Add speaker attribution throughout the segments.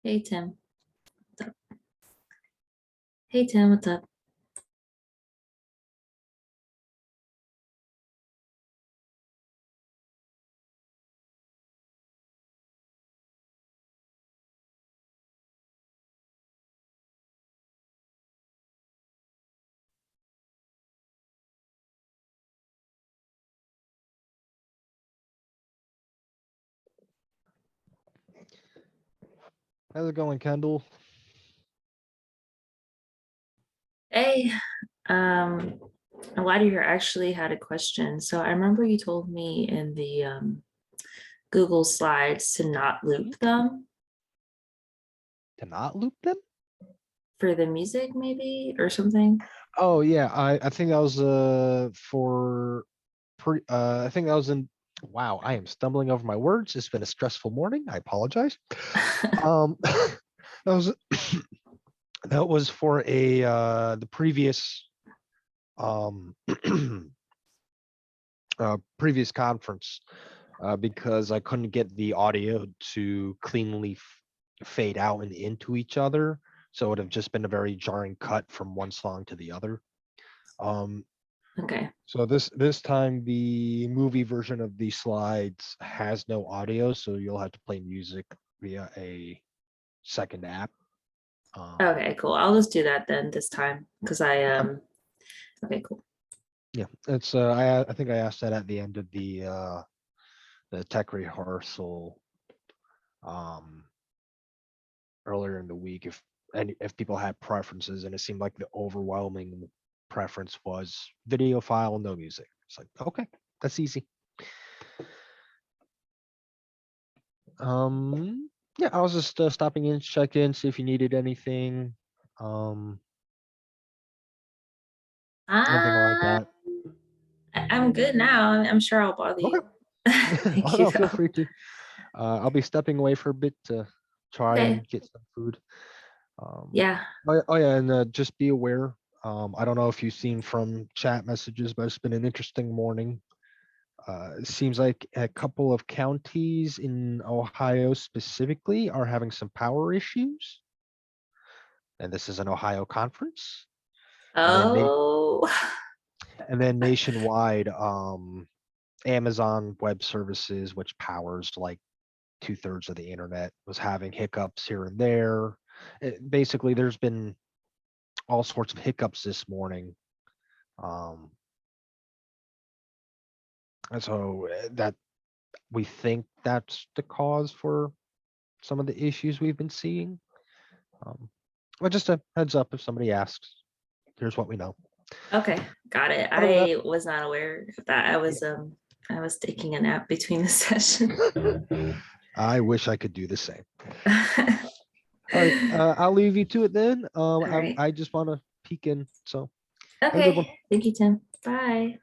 Speaker 1: Hey Tim. What's up? Hey Tim, what's up?
Speaker 2: How's it going, Kendall?
Speaker 1: Hey, I'm glad you here. I actually had a question. So I remember you told me in the Google Slides to not loop them
Speaker 2: To not loop them?
Speaker 1: for the music, maybe, or something.
Speaker 2: Oh yeah, I think that was I think that was in wow, I am stumbling over my words. It's been a stressful morning. I apologize. Um that was that was for a the previous um previous conference because I couldn't get the audio to cleanly fade out and into each other. So it would have just been a very jarring cut from one song to the other. Um,
Speaker 1: Okay.
Speaker 2: so this time the movie version of the slides has no audio, so you'll have to play music via a second app.
Speaker 1: Okay, cool. I'll just do that then this time because okay, cool.
Speaker 2: Yeah, it's I think I asked that at the end of the tech rehearsal earlier in the week if people had preferences, and it seemed like the overwhelming preference was video file, no music. It's like, okay, that's easy. Yeah, I was just stopping in, check in, see if you needed anything, anything like
Speaker 1: Uh,
Speaker 2: that.
Speaker 1: I'm good now. I'm sure I'll bother
Speaker 2: Okay.
Speaker 1: you. Thank
Speaker 2: Oh
Speaker 1: you
Speaker 2: no, feel
Speaker 1: though.
Speaker 2: free to. I'll be stepping away for a bit to try
Speaker 1: Okay.
Speaker 2: and get some food. Um,
Speaker 1: Yeah.
Speaker 2: oh yeah, and just be aware. I don't know if you've seen from chat messages, but it's been an interesting morning. It seems like a couple of counties in Ohio specifically are having some power issues. And this is an Ohio conference.
Speaker 1: Oh,
Speaker 2: And then nationwide, Amazon Web Services, which powers like 2/3 of the internet, was having hiccups here and there. Basically, there's been all sorts of hiccups this morning. And so that we think that's the cause for some of the issues we've been seeing. But just a heads up if somebody asks, here's what we know.
Speaker 1: okay, got it.
Speaker 2: Other than that,
Speaker 1: I was not aware of that. I was taking a nap between the session.
Speaker 2: I wish I could do the same. All right, I'll leave you to it then.
Speaker 1: right.
Speaker 2: I just want to peek in. So have a good one.
Speaker 1: Okay, thank you, Tim. Bye.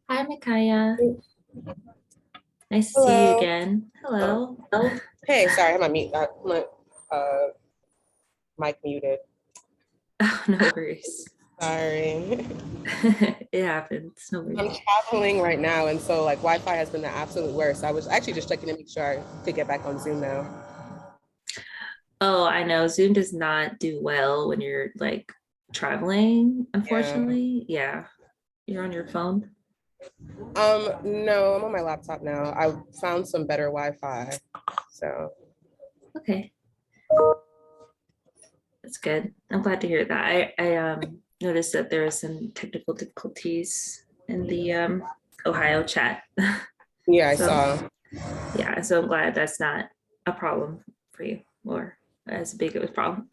Speaker 1: Hi, Micaiah. Nice to see you
Speaker 3: Hello.
Speaker 1: again. Hello.
Speaker 3: Oh, hey, sorry, I have my uh, mic muted.
Speaker 1: Oh, no worries.
Speaker 3: Sorry.
Speaker 1: It happens. No
Speaker 3: I'm
Speaker 1: worries.
Speaker 3: traveling right now, and so like Wi-Fi has been the absolute worst. I was actually just checking to make sure I could get back on Zoom now.
Speaker 1: Oh, I know. Zoom does not do well when you're like traveling,
Speaker 3: Yeah,
Speaker 1: unfortunately. Yeah. You're on your phone.
Speaker 3: No, I'm on my laptop now. I found some better Wi-Fi. So
Speaker 1: Okay, that's good. I'm glad to hear that. I noticed that there were some technical difficulties in the Ohio chat.
Speaker 3: yeah, I
Speaker 1: So
Speaker 3: saw.
Speaker 1: yeah, so I'm glad that's not a problem for you or as big of a problem.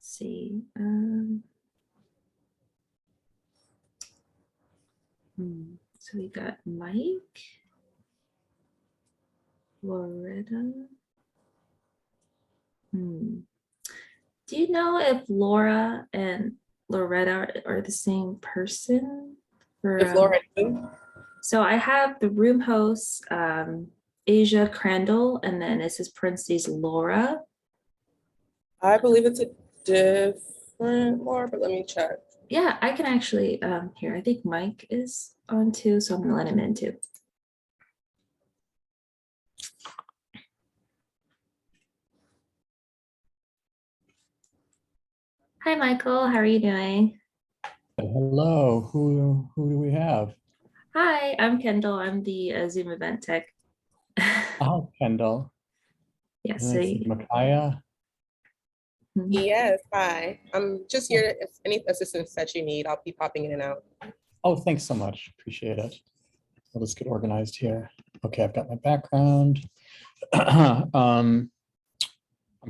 Speaker 1: See. So we got Mike, Loretta. Do you know if Laura and Loretta are the same person? For
Speaker 3: If Laura,
Speaker 1: so I have the room host, Asia Crandall, and then it says parentheses Laura.
Speaker 3: I believe it's a different Laura, but let me check.
Speaker 1: Yeah, I can actually here. I think Mike is on too, so I'm gonna let him in too. Hi, Michael. How are you doing?
Speaker 4: Hello, who do we have?
Speaker 1: Hi, I'm Kendall. I'm the Zoom event tech.
Speaker 4: Oh, Kendall.
Speaker 1: Yeah,
Speaker 4: And
Speaker 1: so
Speaker 4: it's Micaiah.
Speaker 3: Yes, hi. I'm just here. If any assistance that you need, I'll be popping in and out.
Speaker 4: Oh, thanks so much. Appreciate it. I'll just get organized here. Okay, I've got my background. I'm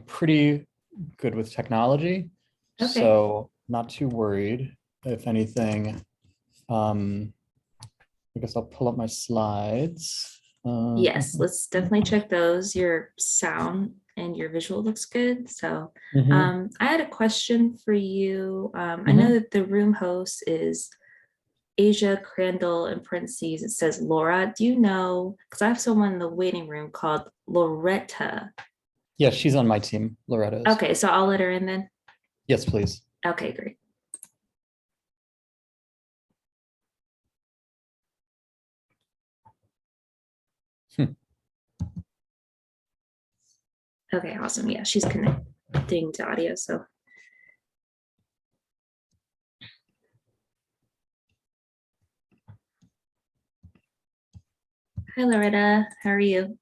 Speaker 4: pretty good with technology,
Speaker 1: Okay.
Speaker 4: so not too worried. If anything, I guess I'll pull up my slides.
Speaker 1: Yes, let's definitely check those. Your sound and your visual looks good. So
Speaker 4: Mhm.
Speaker 1: I had a question for you. I know that the room host is Asia Crandall, in parentheses, it says Laura. Do you know, because I have someone in the waiting room called Loretta.
Speaker 4: Yeah, she's on my team, Loretta is.
Speaker 1: Okay, so I'll let her in then.
Speaker 4: Yes, please.
Speaker 1: Okay, great. Okay, awesome. Yeah, she's connecting to audio, so. Hi, Loretta. How are you?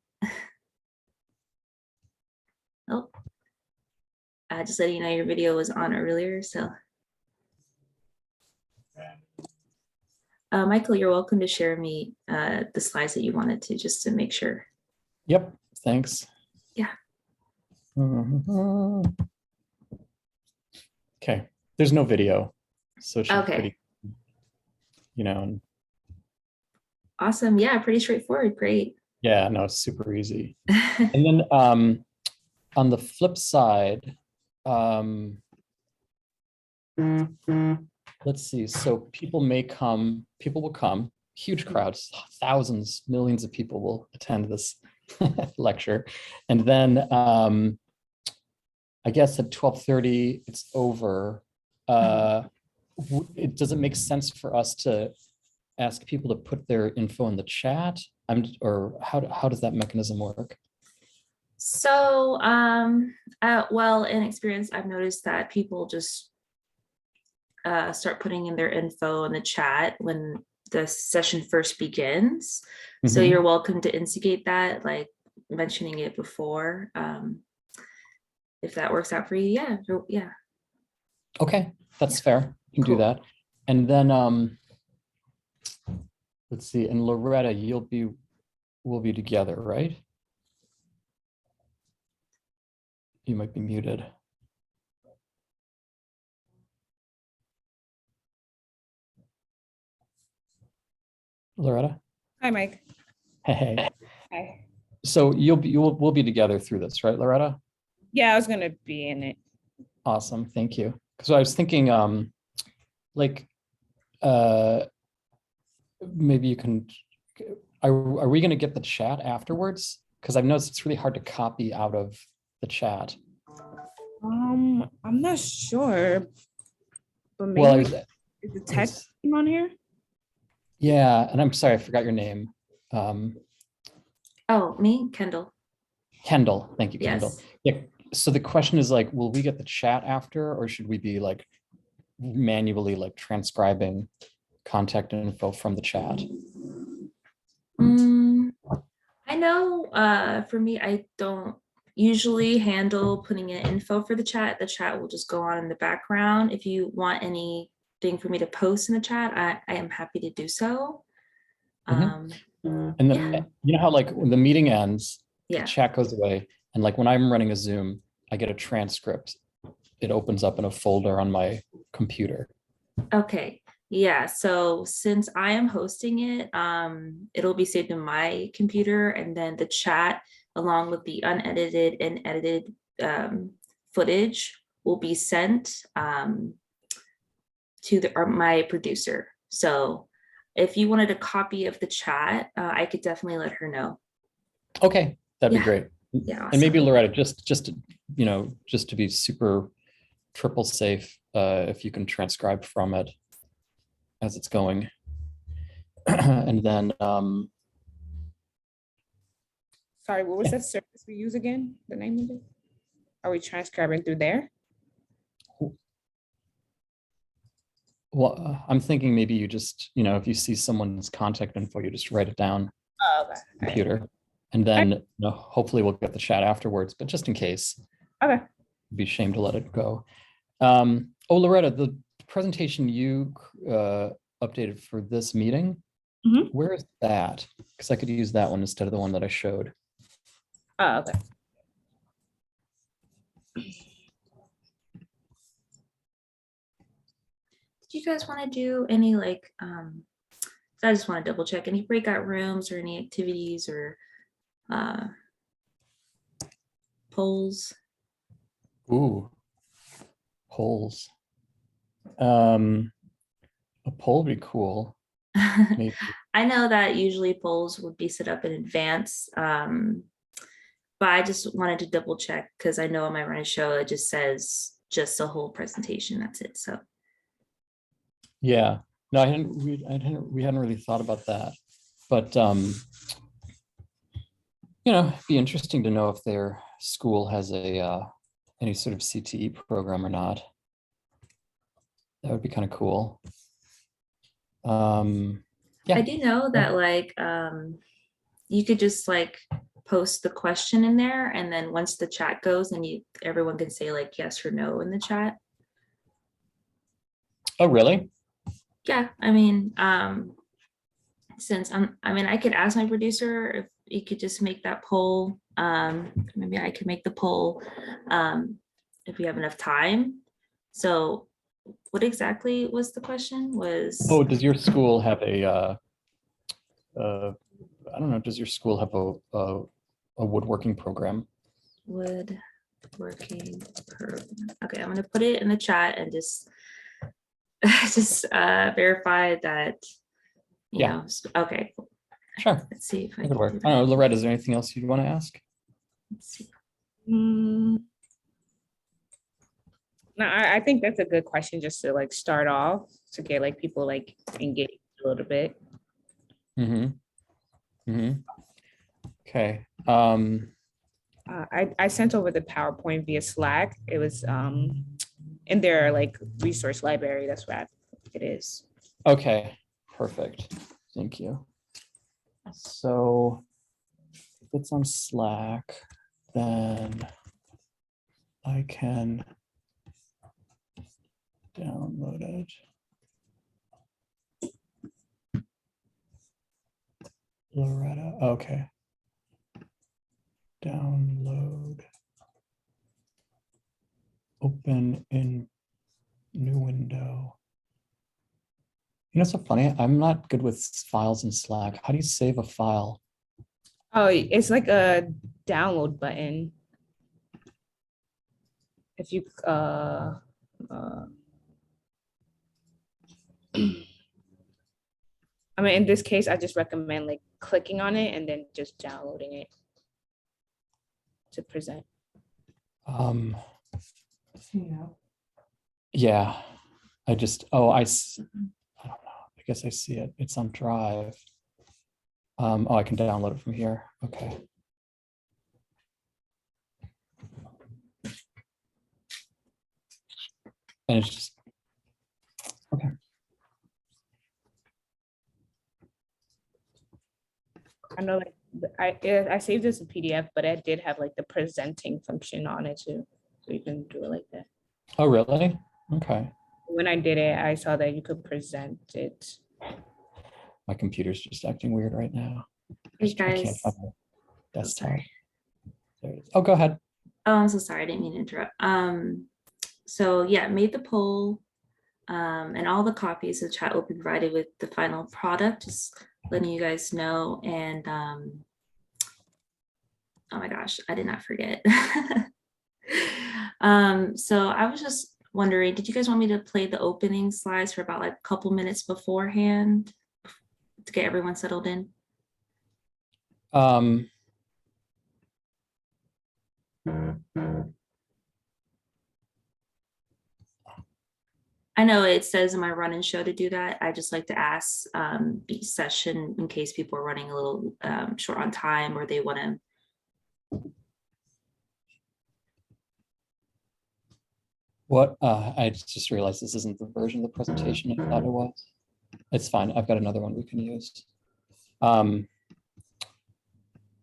Speaker 1: Oh, just letting you know your video was on earlier, so. Michael, you're welcome to share me the slides that you wanted to, just to make sure.
Speaker 4: Yep, thanks.
Speaker 1: Yeah.
Speaker 4: Okay, there's no video, so it should be
Speaker 1: Okay.
Speaker 4: pretty, you know,
Speaker 1: Awesome. Yeah, pretty straightforward. Great.
Speaker 4: yeah, no, it's super easy. And then on the flip side, let's see, so people will come, huge crowds, thousands, millions of people will attend this lecture. And then I guess at 12:30, it's over. It doesn't make sense for us to ask people to put their info in the chat? Or how does that mechanism work?
Speaker 1: So, well, in experience, I've noticed that people just start putting in their info in the chat when the session first begins. So you're welcome to instigate that, like mentioning it before. If that works out for you, yeah, yeah.
Speaker 4: Okay, that's fair. You can do that. And then let's see, and Loretta, we'll be together, right? You might be muted. Loretta?
Speaker 5: Hi, Mike.
Speaker 4: Hey.
Speaker 5: Hi.
Speaker 4: So we'll be together through this, right, Loretta?
Speaker 5: Yeah, I was gonna be in it.
Speaker 4: Awesome, thank you. Because I was thinking, like, maybe you can. Are we going to get the chat afterwards? Because I've noticed it's really hard to copy out of the chat.
Speaker 5: I'm not sure, but maybe
Speaker 4: Well,
Speaker 5: is the text team on here?
Speaker 4: Yeah, and I'm sorry, I forgot your name.
Speaker 1: Oh, me, Kendall.
Speaker 4: Kendall, thank you, Kendall.
Speaker 1: Yes.
Speaker 4: Yeah, So the question is like, will we get the chat after, or should we be like manually like transcribing contact info from the chat?
Speaker 1: I know for me, I don't usually handle putting in info for the chat. The chat will just go on in the background. If you want anything for me to post in the chat, I am happy to do so.
Speaker 4: And then you know how like when the meeting ends,
Speaker 1: Yeah.
Speaker 4: the chat goes away, and like when I'm running a Zoom, I get a transcript. It opens up in a folder on my computer.
Speaker 1: Okay. Yeah. So since I am hosting it, it'll be saved in my computer, and then the chat, along with the unedited and edited footage, will be sent to my producer. So if you wanted a copy of the chat, I could definitely let her know.
Speaker 4: Okay, that'd be
Speaker 1: Yeah.
Speaker 4: great.
Speaker 1: Yeah.
Speaker 4: And maybe
Speaker 1: awesome.
Speaker 4: Loretta, just to, you know, just to be super triple safe, if you can transcribe from it as it's going. And then
Speaker 5: Sorry, what was that service we use again? The name of it? Are we transcribing through there?
Speaker 4: well, I'm thinking maybe you just, you know, if you see someone's contact info, you just write it down
Speaker 5: Oh, okay.
Speaker 4: computer. And then you know, hopefully we'll get the chat afterwards, but just in case,
Speaker 5: Okay.
Speaker 4: it'd be a shame to let it go. Oh, Loretta, the presentation you updated for this meeting,
Speaker 5: Mhm.
Speaker 4: where is that? Because I could use that one instead of the one that I showed.
Speaker 5: Oh, okay.
Speaker 1: Did you guys want to do any like I just want to double check any breakout rooms or any activities or polls?
Speaker 4: Ooh, polls. A poll would be cool. Maybe.
Speaker 1: I know that usually polls would be set up in advance, but I just wanted to double check because I know on my run show it just says just a whole presentation. That's it. So
Speaker 4: Yeah, no, we hadn't really thought about that, but you know, it'd be interesting to know if their school has a any sort of CTE program or not. That would be kind of cool. Yeah.
Speaker 1: I do know that like you could just like post the question in there, and then once the chat goes, and everyone can say like yes or no in the chat.
Speaker 4: Oh, really?
Speaker 1: Yeah, I mean, since I could ask my producer if he could just make that poll. Maybe I could make the poll if we have enough time. So what exactly was the question?
Speaker 4: Oh, does your school have a I don't know, does your school have a woodworking program?
Speaker 1: Woodworking program. Okay, I'm gonna put it in the chat and just verify that, you
Speaker 4: Yeah.
Speaker 1: know, okay, cool.
Speaker 4: Sure,
Speaker 1: Let's see if I
Speaker 4: that
Speaker 1: can
Speaker 4: could work.
Speaker 1: do
Speaker 4: I don't know,
Speaker 1: that.
Speaker 4: Loretta, is there anything else you'd want to ask?
Speaker 1: Let's see.
Speaker 5: No, I think that's a good question just to like start off to get like people like engaged a little bit.
Speaker 4: Okay.
Speaker 5: I sent over the PowerPoint via Slack. It was in their like resource library. That's what it is.
Speaker 4: Okay, perfect. Thank you. So if it's on Slack, then I can download it. Loretta, okay. Download. Open in new window. You know, it's so funny. I'm not good with files in Slack. How do you save a file?
Speaker 5: Oh, it's like a download button. If you I mean, in this case, I just recommend like clicking on it and then just downloading it to present.
Speaker 4: Yeah, I just, oh, I don't know. I guess I see it. It's on Drive. Oh, I can download it from here. Okay. And it's just, okay.
Speaker 5: I know like I saved this in PDF, but it did have like the presenting function on it too. So you can do it like that.
Speaker 4: Oh, really? Okay.
Speaker 5: When I did it, I saw that you could present it.
Speaker 4: My computer's just acting weird right now.
Speaker 1: Hey
Speaker 4: I can't
Speaker 1: guys,
Speaker 4: find my
Speaker 1: oh,
Speaker 4: desktop.
Speaker 1: sorry.
Speaker 4: There it is. Oh, go ahead.
Speaker 1: Oh, I'm so sorry. I didn't mean to interrupt. So yeah, made the poll, and all the copies of chat will be provided with the final product, just letting you guys know. And oh my gosh, I did not forget. So I was just wondering, did you guys want me to play the opening slides for about like a couple minutes beforehand to get everyone settled in? I know it says in my run and show to do that. I just like to ask each session in case people are running a little short on time or they want to.
Speaker 4: What? I just realized this isn't the version of the presentation I thought it was. It's fine. I've got another one we can use.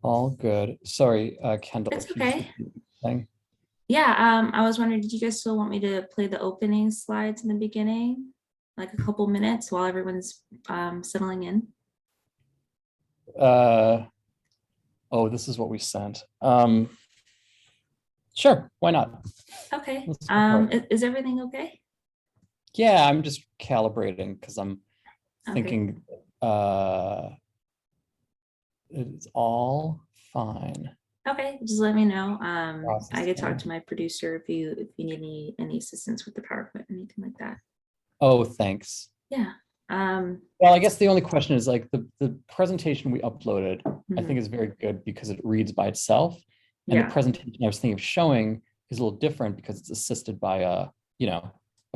Speaker 4: All good. Sorry, Kendall.
Speaker 1: It's
Speaker 4: if you just
Speaker 1: okay.
Speaker 4: repeat the thing.
Speaker 1: Yeah, I was wondering, did you guys still want me to play the opening slides in the beginning? Like a couple minutes while everyone's settling in?
Speaker 4: Oh, this is what we sent. Sure, why not?
Speaker 1: Okay.
Speaker 4: Let's go for it.
Speaker 1: Is everything okay?
Speaker 4: Yeah, I'm just calibrating because I'm
Speaker 1: Okay.
Speaker 4: thinking it's all fine.
Speaker 1: Okay, just let me know. I could talk
Speaker 4: Processing.
Speaker 1: to my producer if you need any assistance with the PowerPoint or anything like that.
Speaker 4: Oh, thanks.
Speaker 1: Yeah.
Speaker 4: Well, I guess the only question is like the presentation we uploaded, I
Speaker 1: Mhm.
Speaker 4: think is very good because it reads by itself. And the
Speaker 1: Yeah.
Speaker 4: presentation I was thinking of showing is a little different because it's assisted by a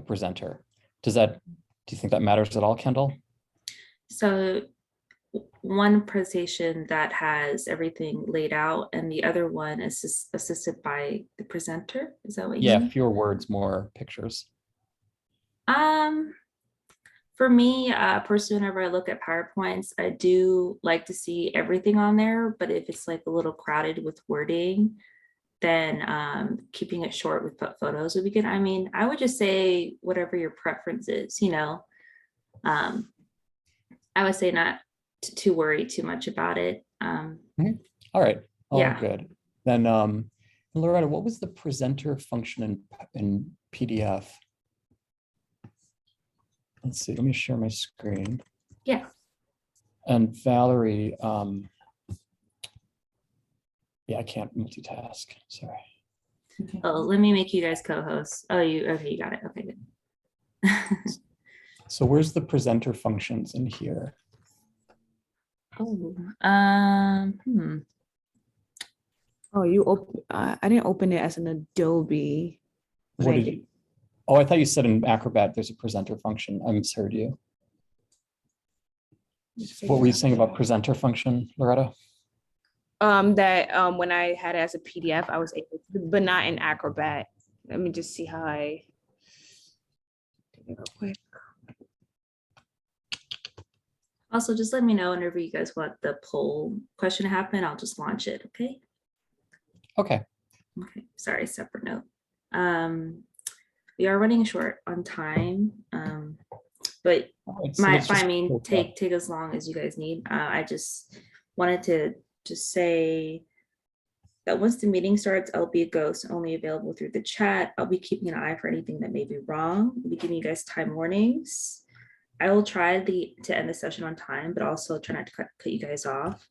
Speaker 4: presenter. Do you think that matters at all, Kendall?
Speaker 1: So one presentation that has everything laid out and the other one is assisted by the presenter. Is that what you
Speaker 4: Yeah,
Speaker 1: mean?
Speaker 4: fewer words, more pictures.
Speaker 1: For me, personally, whenever I look at PowerPoints, I do like to see everything on there, but if it's like a little crowded with wording, then keeping it short with photos would be good. I mean, I would just say whatever your preference is, I would say not to worry too much about it.
Speaker 4: All right, all
Speaker 1: Yeah.
Speaker 4: good. Then Loretta, what was the presenter function in PDF? Let's see, let me share my screen.
Speaker 1: Yeah.
Speaker 4: And Valerie, yeah, I can't multitask, sorry.
Speaker 1: Oh, let me make you guys co-hosts. Oh, okay, you got it. Okay, good.
Speaker 4: So where's the presenter functions in here?
Speaker 1: Oh,
Speaker 5: Oh, you open. I didn't open it as an Adobe. but
Speaker 4: What
Speaker 5: I
Speaker 4: did
Speaker 5: did.
Speaker 4: you? Oh, I thought you said in Acrobat there's a presenter function. I misheard you. What were you saying about presenter function, Loretta?
Speaker 5: That when I had it as a PDF, I was able to, but not in Acrobat. Let me just see how I do it real quick.
Speaker 1: also, just let me know whenever you guys want the poll question to happen. I'll just launch it. Okay.
Speaker 4: Okay.
Speaker 1: Okay. Sorry, separate note. We are running short on time, but
Speaker 4: So let's
Speaker 1: by
Speaker 4: just
Speaker 1: mean
Speaker 4: close
Speaker 1: take
Speaker 4: up.
Speaker 1: as long as you guys need. I just wanted to just say that once the meeting starts, I'll be a ghost only available through the chat. I'll be keeping an eye for anything that may be wrong. I'll be giving you guys time warnings. I will try to end the session on time, but also try not to cut you guys off.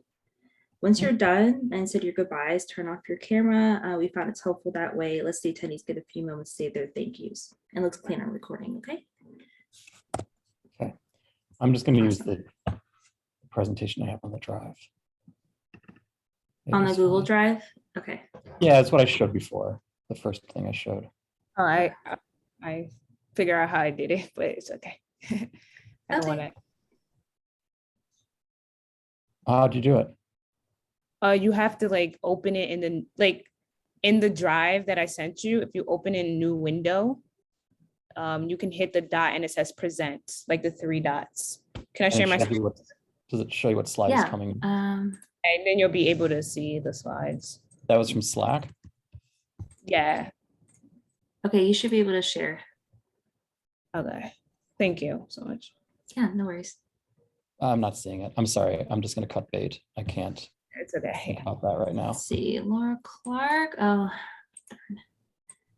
Speaker 1: Once you're done and said your goodbyes, turn off your camera. We found it's helpful that way. Let's the attendees get a few moments to say their thank yous. And let's clean our recording, okay?
Speaker 4: Okay. I'm just going to use the presentation I have on the drive.
Speaker 1: On
Speaker 4: Maybe
Speaker 1: the
Speaker 4: it's
Speaker 1: Google
Speaker 4: fine.
Speaker 1: Drive? Okay.
Speaker 4: Yeah, that's what I showed before. The first thing I showed.
Speaker 5: Oh, I figure out how I did it, but it's okay. I don't want
Speaker 1: Okay.
Speaker 5: to.
Speaker 4: How'd you do it?
Speaker 5: You have to like open it in the drive that I sent you. If you open in a new window, you can hit the dot and it says present, like the 3 dots. Can I share my screen?
Speaker 4: Does it show you what slide is
Speaker 1: Yeah.
Speaker 4: coming?
Speaker 5: And then you'll be able to see the slides.
Speaker 4: That was from Slack.
Speaker 5: Yeah.
Speaker 1: Okay, you should be able to share.
Speaker 5: Okay. Thank you so much.
Speaker 1: Yeah, no worries.
Speaker 4: I'm not seeing it. I'm sorry. I'm just going to cut bait. I can't
Speaker 5: It's okay.
Speaker 4: think about that right now.
Speaker 1: Let's see, Laura Clark. Oh,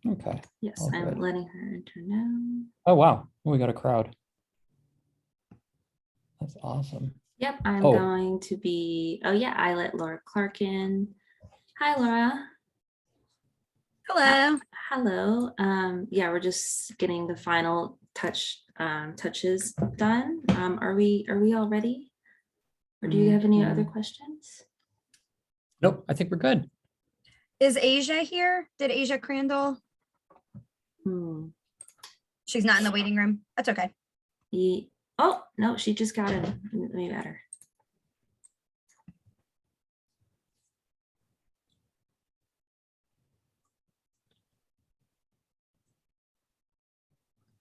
Speaker 4: Okay.
Speaker 1: yes,
Speaker 4: all
Speaker 1: I'm
Speaker 4: good.
Speaker 1: letting her enter now.
Speaker 4: Oh, wow. We got a crowd. That's awesome.
Speaker 1: Yep, I'm
Speaker 4: Oh.
Speaker 1: going to be, oh yeah, I let Laura Clark in. Hi, Laura.
Speaker 6: Hello.
Speaker 1: Hello. Yeah, we're just getting the final touches done. Are we all ready? Or do you have any other questions?
Speaker 4: Nope. I think we're good.
Speaker 6: Is Asia here? Did Asia Crandall?
Speaker 1: Hmm.
Speaker 6: She's not in the waiting room. That's okay.
Speaker 1: Oh, no, she just got in. Let me add her.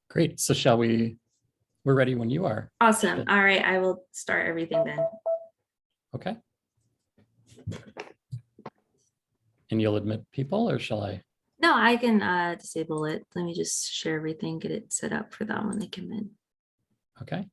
Speaker 4: Great. So shall we? We're ready when you are.
Speaker 1: Awesome. All right, I will start everything then.
Speaker 4: Okay. And you'll admit people, or shall I?
Speaker 1: No, I can disable it. Let me just share everything, get it set up for them when they come in.
Speaker 4: Okay.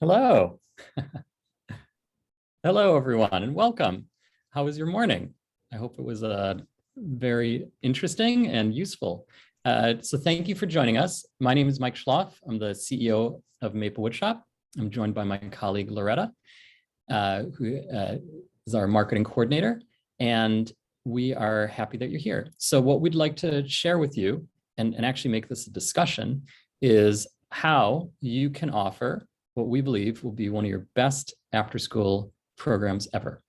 Speaker 4: Hello. Hello, everyone, and welcome. How was your morning? I hope it was very interesting and useful. So thank you for joining us. My name is Mike Schloff. I'm the CEO of Maple Woodshop. I'm joined by my colleague, Loretta, who is our marketing coordinator, and we are happy that you're here. So what we'd like to share with you, and actually make this a discussion, is how you can offer what we believe will be one of your best after-school programs ever.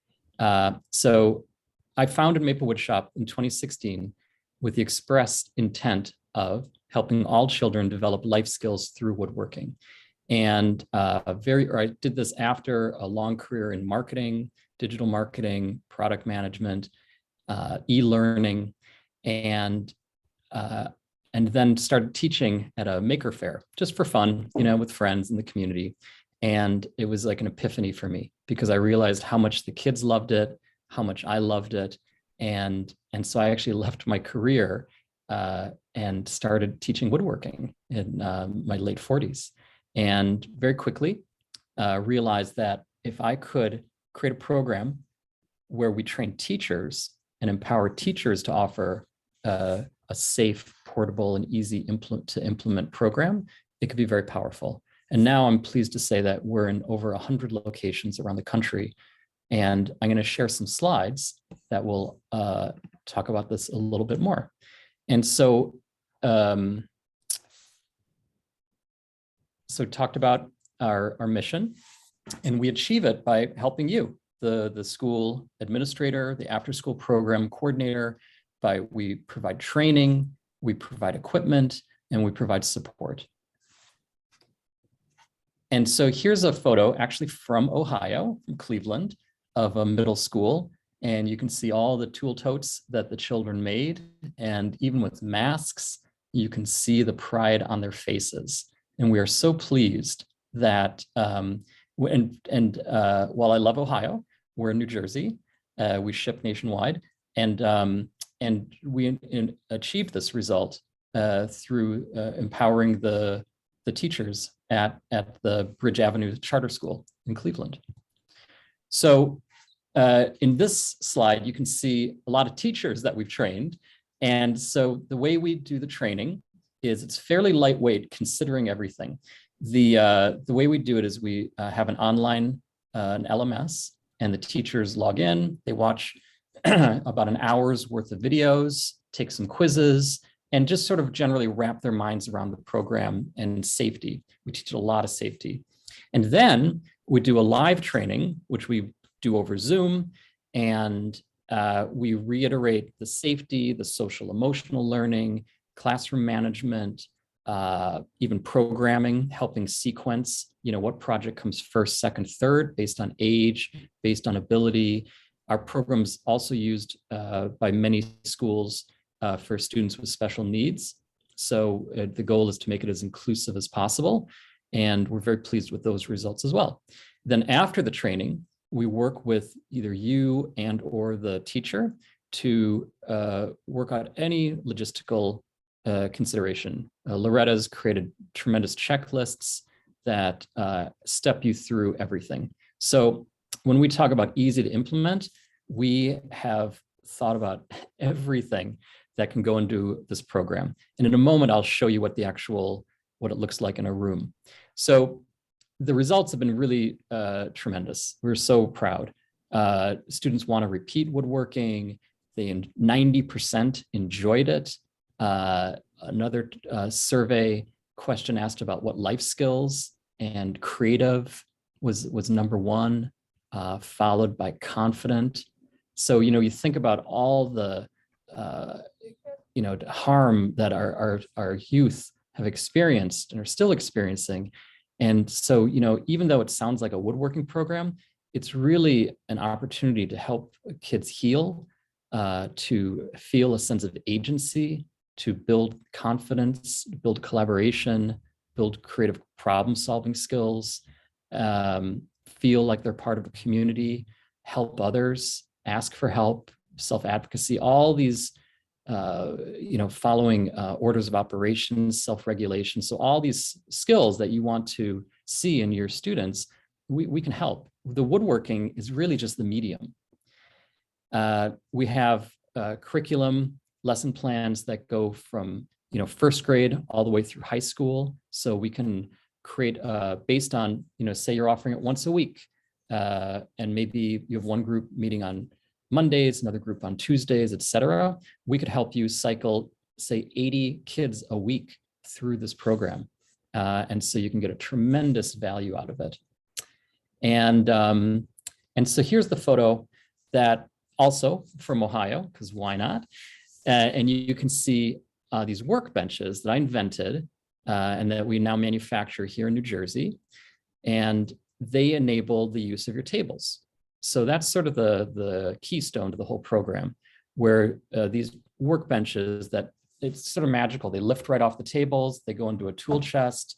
Speaker 4: So I founded Maple Woodshop in 2016 with the express intent of helping all children develop life skills through woodworking. And I did this after a long career in marketing, digital marketing, product management, e-learning, and then started teaching at a maker fair just for fun, with friends in the community. And it was like an epiphany for me because I realized how much the kids loved it, how much I loved it. And so I actually left my career and started teaching woodworking in my late 40s. And very quickly realized that if I could create a program where we train teachers and empower teachers to offer a safe, portable, and easy to implement program, it could be very powerful. And now I'm pleased to say that we're in over 100 locations around the country. And I'm going to share some slides that will talk about this a little bit more. And so, talked about our mission, and we achieve it by helping you, the school administrator, the after-school program coordinator. We provide training, we provide equipment, and we provide support. And so here's a photo actually from Ohio, from Cleveland, of a middle school. And you can see all the tool totes that the children made. And even with masks, you can see the pride on their faces. And we are so pleased that, while I love Ohio, we're in New Jersey, we ship nationwide. And we achieved this result through empowering the teachers at the Bridge Avenue Charter School in Cleveland. So in this slide, you can see a lot of teachers that we've trained. And so the way we do the training is it's fairly lightweight considering everything. The way we do it is we have an online an LMS, and the teachers log in, they watch about an hour's worth of videos, take some quizzes, and just sort of generally wrap their minds around the program and safety. We teach a lot of safety. And then we do a live training, which we do over Zoom, and we reiterate the safety, the social emotional learning, classroom management, even programming, helping sequence, what project comes first, second, third, based on age, based on ability. Our program's also used by many schools for students with special needs. So the goal is to make it as inclusive as possible. And we're very pleased with those results as well. Then after the training, we work with either you and or the teacher to work out any logistical consideration. Loretta's created tremendous checklists that step you through everything. So when we talk about easy to implement, we have thought about everything that can go into this program. And in a moment, I'll show you what it looks like in a room. So the results have been really tremendous. We're so proud. Students want to repeat woodworking. 90% enjoyed it. Another survey question asked about what life skills, and creative was number one, followed by confident. So, you think about all the, harm that our youth have experienced and are still experiencing. And so, even though it sounds like a woodworking program, it's really an opportunity to help kids heal, to feel a sense of agency, to build confidence, build collaboration, build creative problem-solving skills, feel like they're part of a community, help others, ask for help, self-advocacy, all these, following orders of operations, self-regulation. So all these skills that you want to see in your students, we can help. The woodworking is really just the medium. We have curriculum, lesson plans that go from first grade all the way through high school. So we can create based on, say you're offering it once a week, and maybe you have one group meeting on Mondays, another group on Tuesdays, et cetera. We could help you cycle, say, 80 kids a week through this program. And so you can get a tremendous value out of it. And so here's the photo that also from Ohio, because why not? And you can see these workbenches that I invented and that we now manufacture here in New Jersey. And they enable the use of your tables. So that's sort of the keystone to the whole program, where these workbenches that it's sort of magical. They lift right off the tables, they go into a tool chest,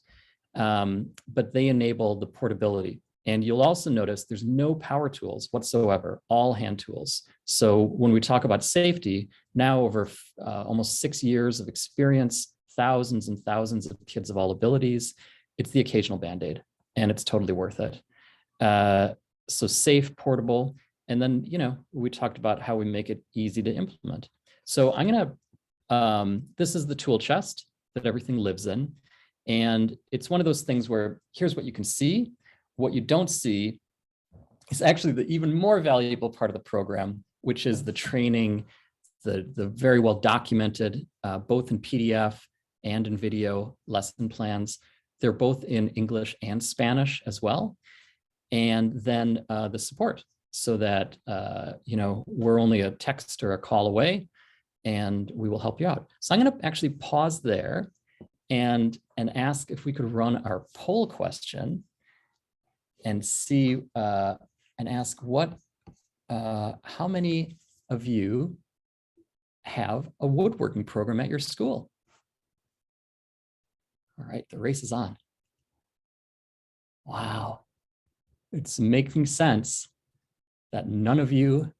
Speaker 4: but they enable the portability. And you'll also notice there's no power tools whatsoever, all hand tools. So when we talk about safety, now over almost 6 years of experience, thousands and thousands of kids of all abilities, it's the occasional Band-Aid, and it's totally worth it. So safe, portable, and then, we talked about how we make it easy to implement. So I'm gonna, this is the tool chest that everything lives in. And it's one of those things where here's what you can see. What you don't see is actually the even more valuable part of the program, which is the training, the very well documented, both in PDF and in video lesson plans. They're both in English and Spanish as well. And then the support, so that we're only a text or a call away, and we will help you out. So I'm going to actually pause there and ask if we could run our poll question and see and ask how many of you have a woodworking program at your school? All right, the race is on. Wow, it's making sense that none of you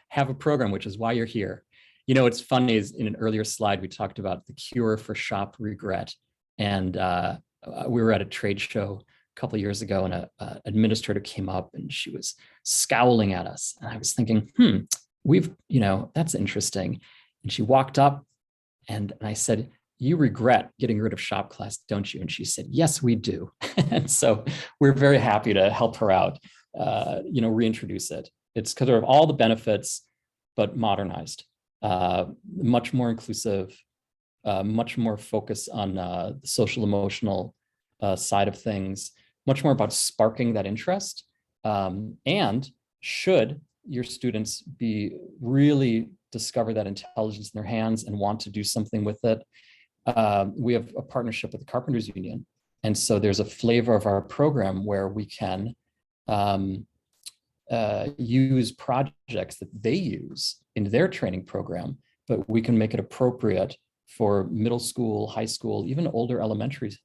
Speaker 4: have a program, which is why you're here. You know, what's funny is in an earlier slide, we talked about the cure for shop regret. And we were at a trade show a couple of years ago, and an administrator came up and she was scowling at us. And I was thinking, that's interesting. And she walked up and I said, you regret getting rid of shop class, don't you? And she said, yes, we do. And so we're very happy to help her out, reintroduce it. It's because of all the benefits, but modernized, much more inclusive, much more focus on the social emotional side of things, much more about sparking that interest. And should your students really discover that intelligence in their hands and want to do something with it, we have a partnership with the Carpenters Union. And so there's a flavor of our program where we can use projects that they use in their training program, but we can make it appropriate for middle school, high school, even older elementary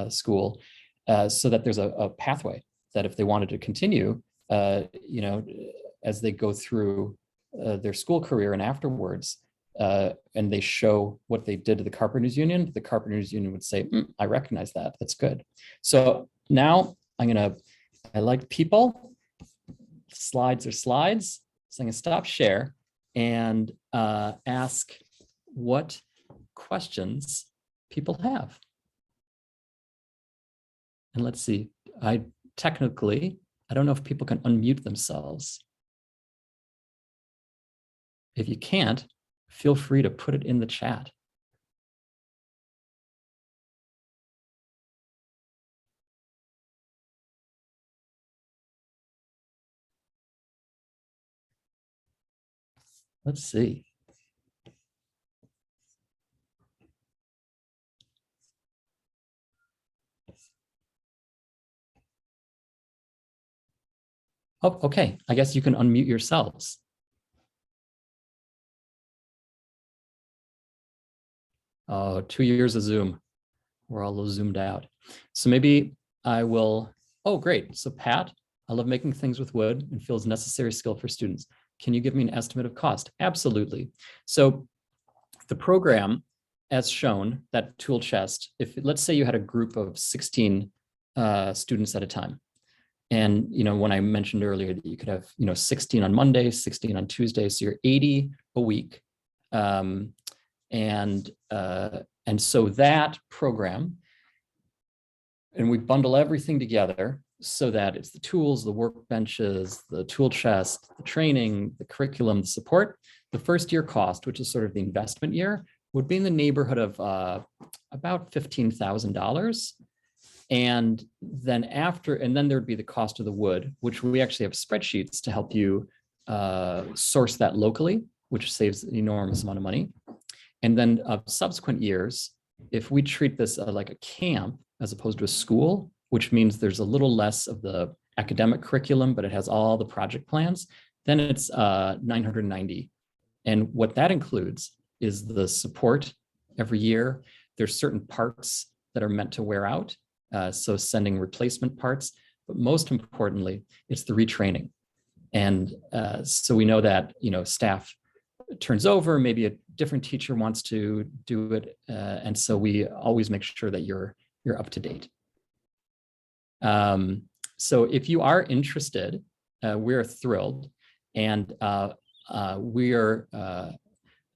Speaker 4: school, so that there's a pathway that if they wanted to continue, as they go through their school career and afterwards, and they show what they did to the Carpenters Union would say, I recognize that, that's good. So now I like people, slides are slides. So I'm gonna stop share and ask what questions people have. And let's see, I don't know if people can unmute themselves. If you can't, feel free to put it in the chat. Let's see. Oh, okay. I guess you can unmute yourselves. Oh, 2 years of Zoom. We're all a little zoomed out. So maybe I will, oh, great. So Pat, I love making things with wood and feels necessary skill for students. Can you give me an estimate of cost? Absolutely. So the program, as shown, that tool chest, let's say you had a group of 16 students at a time. And, when I mentioned earlier that you could have, 16 on Monday, 16 on Tuesday, so you're 80 a week. And so that program, and we bundle everything together so that it's the tools, the workbenches, the tool chest, the training, the curriculum, the support. The first year cost, which is sort of the investment year, would be in the neighborhood of about $15,000. And then there'd be the cost of the wood, which we actually have spreadsheets to help you source that locally, which saves an enormous amount of money. And then subsequent years, if we treat this like a camp as opposed to a school, which means there's a little less of the academic curriculum, but it has all the project plans, then it's $990. And what that includes is the support every year. There's certain parts that are meant to wear out, so sending replacement parts, but most importantly, it's the retraining. And so we know that, staff turns over, maybe a different teacher wants to do it. And so we always make sure that you're up to date. So if you are interested, we're thrilled. And we are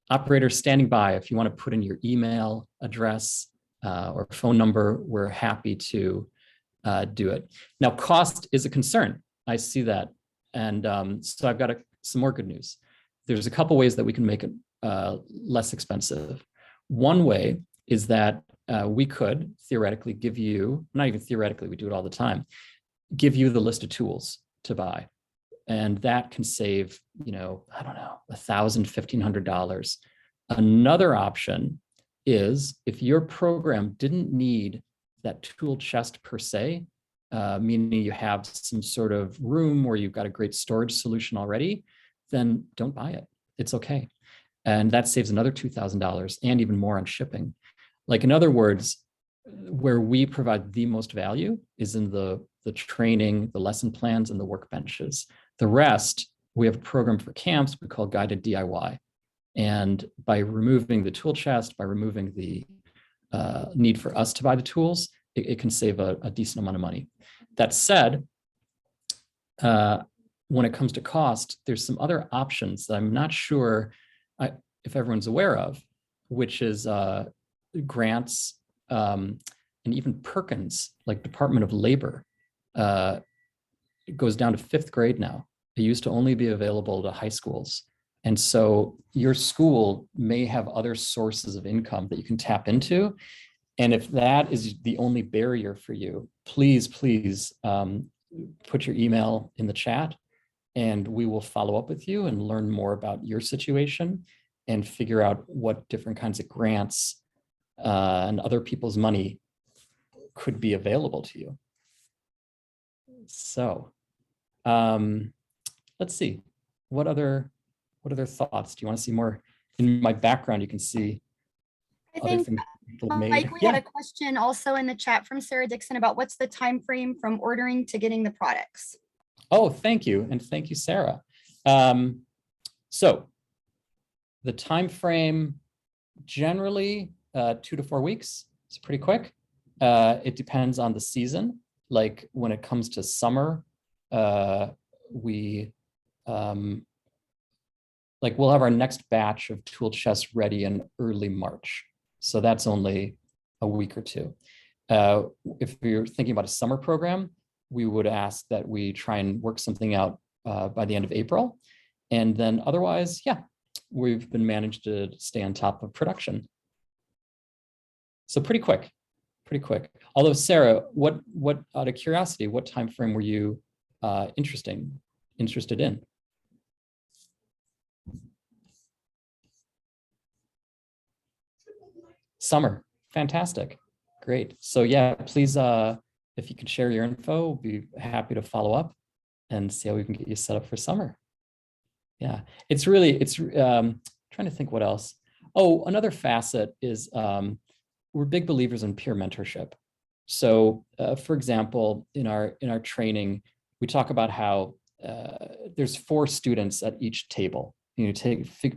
Speaker 4: operators standing by if you want to put in your email address or phone number, we're happy to do it. Now, cost is a concern. I see that. And so I've got some more good news. There's a couple ways that we can make it less expensive. One way is that we could theoretically give you, not even theoretically, we do it all the time, give you the list of tools to buy. And that can save, I don't know, $1,000, $1,500. Another option is if your program didn't need that tool chest per se, meaning you have some sort of room where you've got a great storage solution already, then don't buy it. It's okay. And that saves another $2,000 and even more on shipping. Like, in other words, where we provide the most value is in the training, the lesson plans, and the workbenches. The rest, we have a program for camps we call Guided DIY. And by removing the tool chest, by removing the need for us to buy the tools, it can save a decent amount of money. That said, when it comes to cost, there's some other options that I'm not sure if everyone's aware of, which is grants and even Perkins, like Department of Labor. It goes down to 5th grade now. It used to only be available to high schools. And so your school may have other sources of income that you can tap into. And if that is the only barrier for you, please put your email in the chat and we will follow up with you and learn more about your situation and figure out what different kinds of grants and other people's money could be available to you. So let's see, what other thoughts? Do you want to see more? In my background, you can see
Speaker 6: I
Speaker 4: other
Speaker 6: think,
Speaker 4: things people have made.
Speaker 6: Mike, we had a question also in the chat from Sarah Dixon about what's the time frame from ordering to getting the products?
Speaker 4: Oh, thank you. And thank you, Sarah. So the time frame, generally 2 to 4 weeks. It's pretty quick. It depends on the season. Like when it comes to summer, we'll have our next batch of tool chests ready in early March. So that's only a week or two. If you're thinking about a summer program, we would ask that we try and work something out by the end of April. And then otherwise, yeah, we've been managed to stay on top of production. So pretty quick. Although Sarah, what out of curiosity, what time frame were you interested in? Summer, fantastic, great. So yeah, please, if you could share your info, we'll be happy to follow up and see how we can get you set up for summer. Yeah, it's trying to think what else. Oh, another facet is we're big believers in peer mentorship. So for example, in our training, we talk about how there's 4 students at each table. You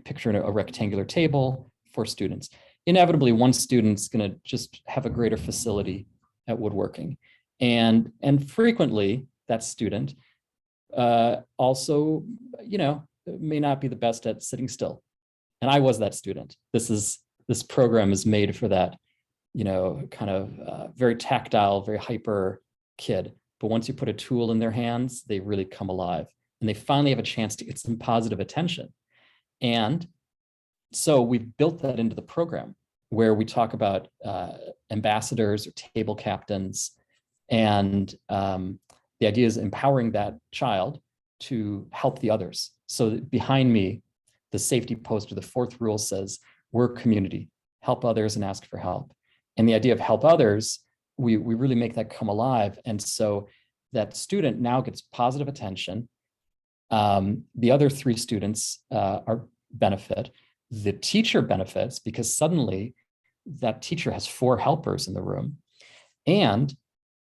Speaker 4: picture a rectangular table, 4 students. Inevitably, one student's going to just have a greater facility at woodworking. And frequently, that student also, may not be the best at sitting still. And I was that student. This program is made for that, kind of very tactile, very hyper kid. But once you put a tool in their hands, they really come alive. And they finally have a chance to get some positive attention. And so we've built that into the program where we talk about ambassadors or table captains. And the idea is empowering that child to help the others. So behind me, the safety poster, the 4th rule says, we're community, help others and ask for help. And the idea of help others, we really make that come alive. And so that student now gets positive attention. The other 3 students benefit. The teacher benefits because suddenly that teacher has 4 helpers in the room, and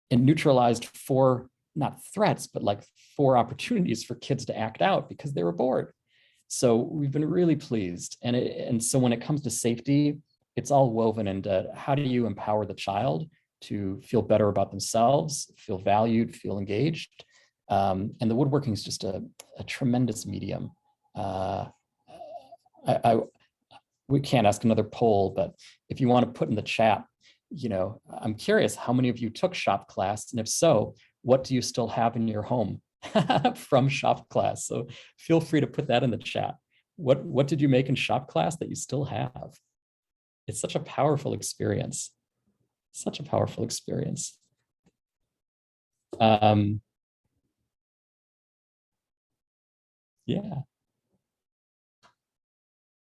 Speaker 4: it neutralized 4, not threats, but like 4 opportunities for kids to act out because they were bored. So we've been really pleased. And so when it comes to safety, it's all woven into how do you empower the child to feel better about themselves, feel valued, feel engaged. And the woodworking is just a tremendous medium. We can't ask another poll, but if you want to put in the chat, I'm curious, how many of you took shop class? And if so, what do you still have in your home from shop class? So feel free to put that in the chat. What did you make in shop class that you still have? It's such a powerful experience. Such a powerful experience. Yeah.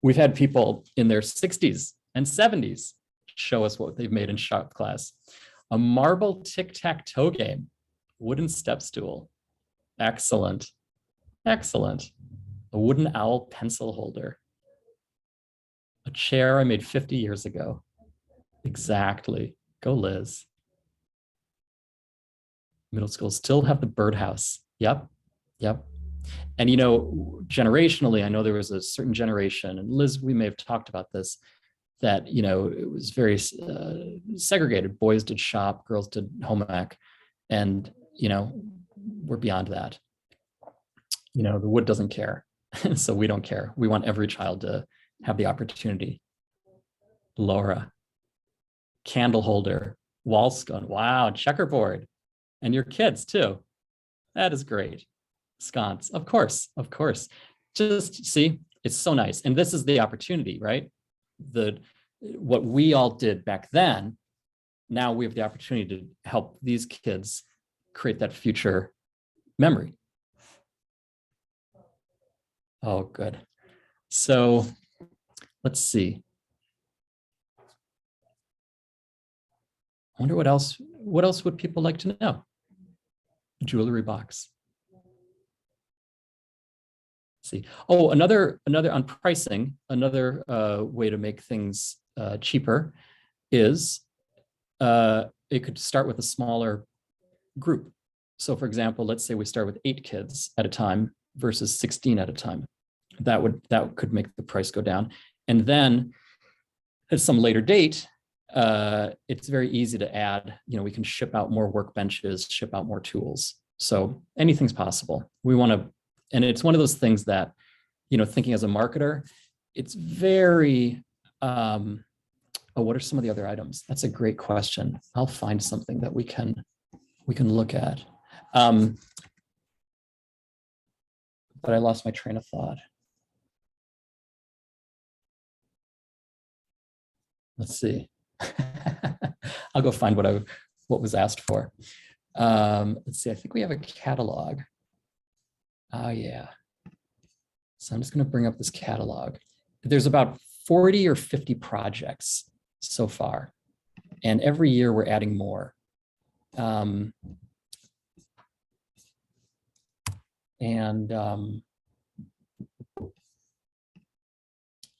Speaker 4: We've had people in their 60s and 70s show us what they've made in shop class. A marble tic-tac-toe game, wooden step stool. Excellent. Excellent. A wooden owl pencil holder. A chair I made 50 years ago. Exactly. Go Liz. Middle school still have the birdhouse. Yep. Yep. And, generationally, I know there was a certain generation, and Liz, we may have talked about this, that, it was very segregated. Boys did shop, girls did home ec. And, we're beyond that. The wood doesn't care. So we don't care. We want every child to have the opportunity. Laura, candle holder, wall scone. Wow, checkerboard. And your kids too. That is great. Sconce, of course. Just see, it's so nice. And this is the opportunity, right? What we all did back then, now we have the opportunity to help these kids create that future memory. Oh, good. So let's see. I wonder what else would people like to know? Jewelry box. Let's see. Oh, another on pricing, another way to make things cheaper is it could start with a smaller group. So for example, let's say we start with 8 kids at a time versus 16 at a time. That could make the price go down. And then at some later date, it's very easy to add, we can ship out more workbenches, ship out more tools. So anything's possible. We want to, and it's one of those things that, thinking as a marketer, it's very, what are some of the other items? That's a great question. I'll find something that we can look at. But I lost my train of thought. Let's see. I'll go find what was asked for. Let's see, I think we have a catalog. Oh yeah. So I'm just going to bring up this catalog. There's about 40 or 50 projects so far. And every year we're adding more.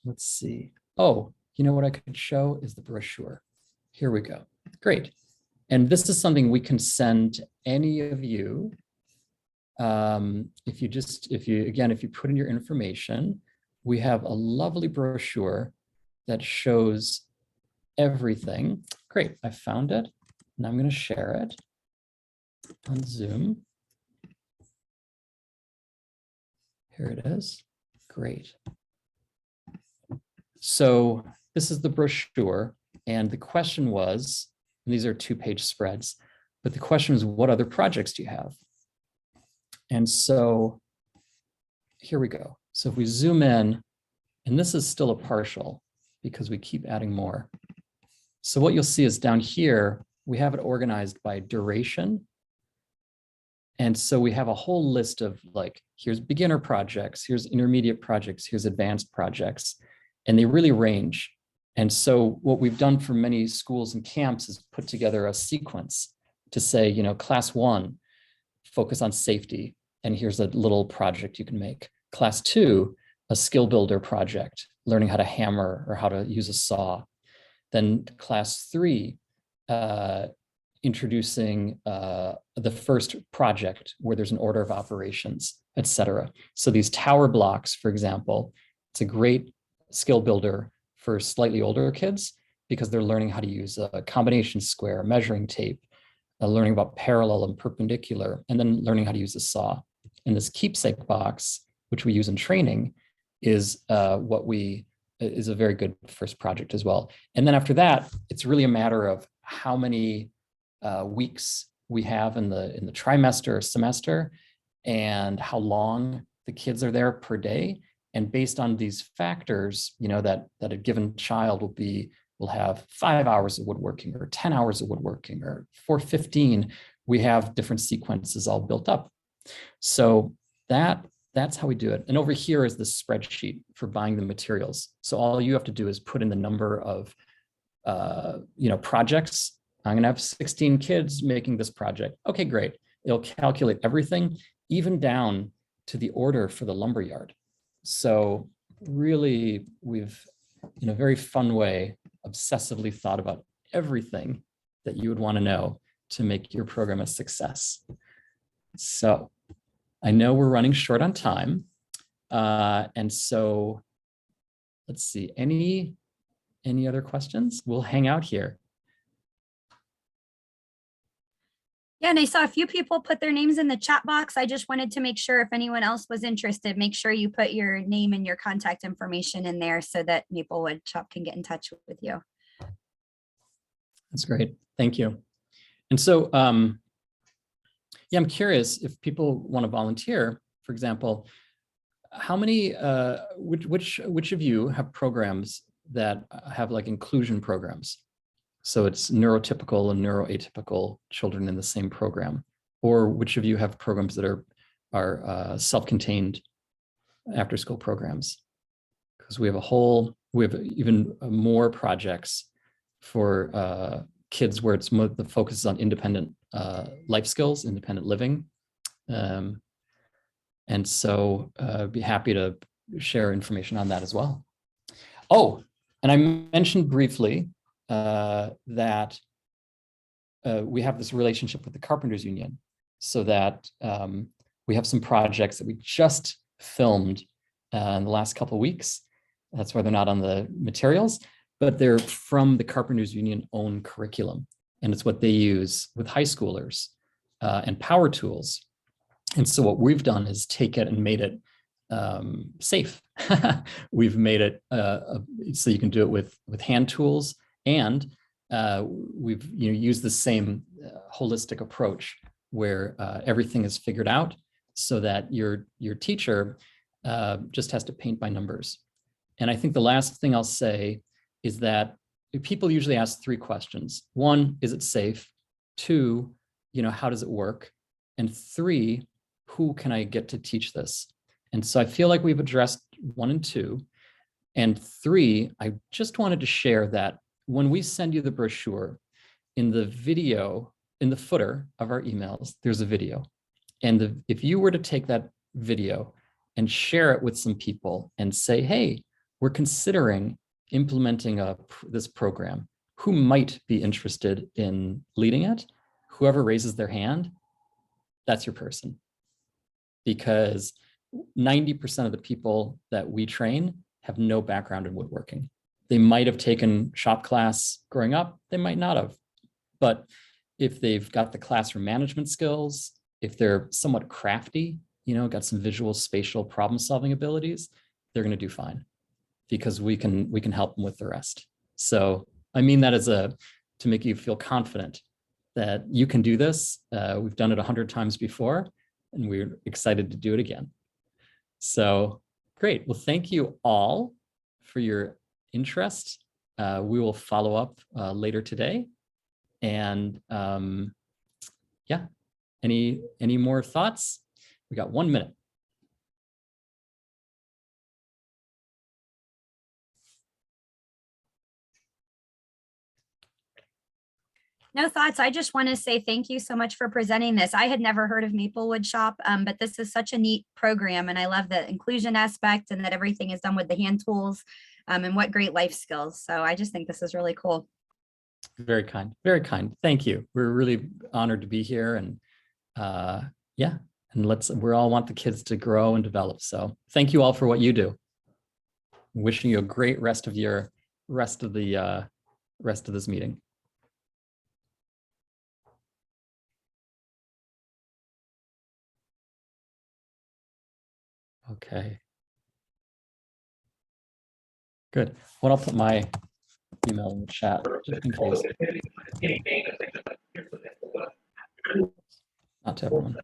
Speaker 4: Let's see. Oh, you know what I could show is the brochure. Here we go. Great. And this is something we can send any of you. If you put in your information, we have a lovely brochure that shows everything. Great, I found it, and I'm going to share it on Zoom. Here it is. Great. So this is the brochure, and the question was, and these are 2-page spreads, but the question is, what other projects do you have? And so here we go. So if we zoom in, and this is still a partial because we keep adding more. So what you'll see is down here, we have it organized by duration. And so we have a whole list of here's beginner projects, here's intermediate projects, here's advanced projects, and they really range. And so what we've done for many schools and camps is put together a sequence to say, class 1, focus on safety, and here's a little project you can make. Class 2, a skill builder project, learning how to hammer or how to use a saw. Then class 3, introducing the first project where there's an order of operations, etc. So these tower blocks, for example, it's a great skill builder for slightly older kids because they're learning how to use a combination square, measuring tape, learning about parallel and perpendicular, and then learning how to use a saw. And this keepsake box, which we use in training, is is a very good first project as well. And then after that, it's really a matter of how many weeks we have in the trimester or semester, and how long the kids are there per day. And based on these factors, that a given child will have 5 hours of woodworking or 10 hours of woodworking or 415, we have different sequences all built up. So that's how we do it. And over here is the spreadsheet for buying the materials. So all you have to do is put in the number of projects. I'm gonna have 16 kids making this project. Okay, great. It'll calculate everything, even down to the order for the lumber yard. So really, we've, in a very fun way, obsessively thought about everything that you would want to know to make your program a success. So I know we're running short on time. And so let's see, any other questions? We'll hang out here.
Speaker 6: Yeah, and I saw a few people put their names in the chat box. I just wanted to make sure if anyone else was interested, make sure you put your name and your contact information in there so that Maplewood Shop can get in touch with you.
Speaker 4: That's great. Thank you. And so, yeah, I'm curious if people want to volunteer, for example, how many, which of you have programs that have like inclusion programs? So it's neurotypical and neuroatypical children in the same program, or which of you have programs that are self-contained after school programs? Because we have even more projects for kids where it's the focus is on independent life skills, independent living. And so I'd be happy to share information on that as well. Oh, and I mentioned briefly that we have this relationship with the Carpenters Union, so that we have some projects that we just filmed in the last couple of weeks. That's why they're not on the materials, but they're from the Carpenters Union own curriculum. And it's what they use with high schoolers and power tools. And so what we've done is take it and made it safe. We've made it so you can do it with hand tools, and we've used the same holistic approach where everything is figured out so that your teacher just has to paint by numbers. And I think the last thing I'll say is that people usually ask 3 questions. 1, is it safe? 2, how does it work? And 3, who can I get to teach this? And so I feel like we've addressed 1 and 2. And 3, I just wanted to share that when we send you the brochure, in the video, in the footer of our emails, there's a video. And if you were to take that video and share it with some people and say, hey, we're considering implementing this program, who might be interested in leading it? Whoever raises their hand, that's your person. Because 90% of the people that we train have no background in woodworking. They might have taken shop class growing up, they might not have. But if they've got the classroom management skills, if they're somewhat crafty, got some visual spatial problem solving abilities, they're going to do fine, because we can help them with the rest. So I mean that as to make you feel confident that you can do this. We've done it 100 times before, and we're excited to do it again. So great. Well, thank you all for your interest. We will follow up later today. And yeah, any more thoughts? We got 1 minute.
Speaker 6: No thoughts. I just want to say thank you so much for presenting this. I had never heard of Maplewood Shop, but this is such a neat program, and I love the inclusion aspect and that everything is done with the hand tools, and what great life skills. So I just think this is really cool.
Speaker 4: Very kind, very kind. Thank you. We're really honored to be here, and yeah, and we all want the kids to grow and develop. So thank you all for what you do. Wishing you a great rest of this meeting. Okay. Good. Well, I'll put my email in the chat, just in case. Not to everyone.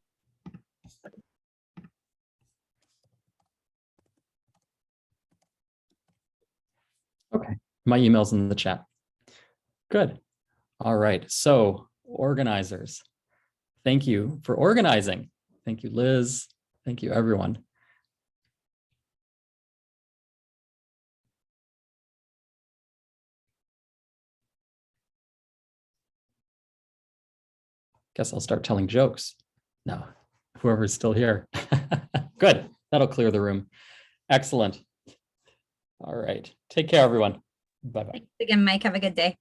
Speaker 4: Okay, my email's in the chat. Good. All right, so organizers, thank you for organizing. Thank you, Liz. Thank you, everyone. Guess I'll start telling jokes. No, whoever's still here. Good, that'll clear the room. Excellent. All right, take care, everyone. Bye-bye.
Speaker 6: Thanks again, Mike. Have a good day.